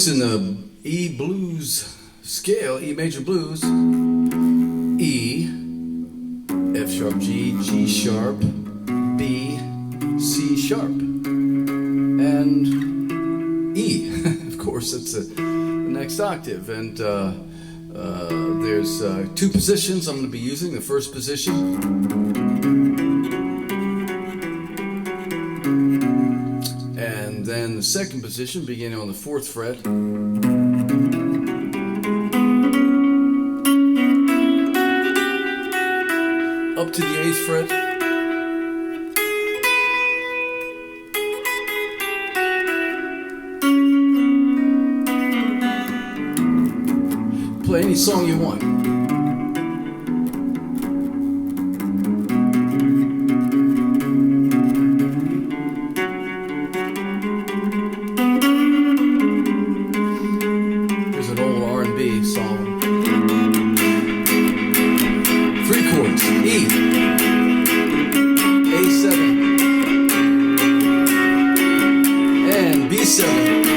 notes in the E blues scale, E major blues: E, F sharp, G, G sharp, B, C sharp, and E. Of course, it's the next octave. And there's two positions I'm going to be using. The first position, and then the second position, beginning on the 4th fret. Up to the 8th fret. Play any song you want. Here's an old R&B song. 3 chords: E, A7, and B7.